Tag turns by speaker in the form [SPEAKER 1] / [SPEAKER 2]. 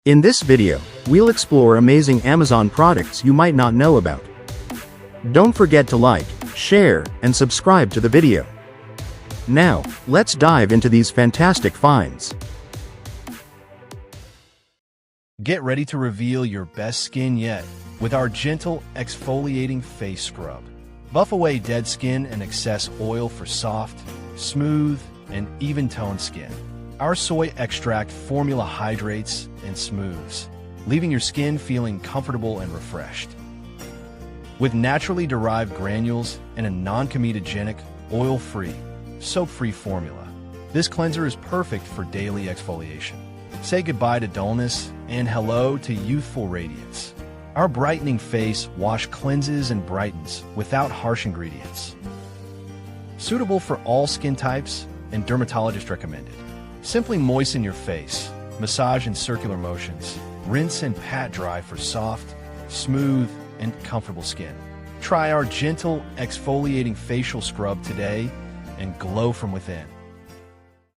[SPEAKER 1] In this video, we'll explore amazing Amazon products you might not know about. Don't forget to like, share, and subscribe to the video. Now, let's dive into these fantastic finds.
[SPEAKER 2] Get ready to reveal your best skin yet with our gentle exfoliating face scrub. Buff away dead skin and excess oil for soft, smooth, and even-toned skin. Our soy extract formula hydrates and smooths, leaving your skin feeling comfortable and refreshed. With naturally derived granules and a non-comedogenic, oil-free, soap-free formula, this cleanser is perfect for daily exfoliation. Say goodbye to dullness and hello to youthful radiance. Our brightening face wash cleanses and brightens without harsh ingredients. Suitable for all skin types and dermatologist recommended. Simply moisten your face, massage in circular motions, rinse and pat dry for soft, smooth, and comfortable skin. Try our gentle exfoliating facial scrub today and glow from within.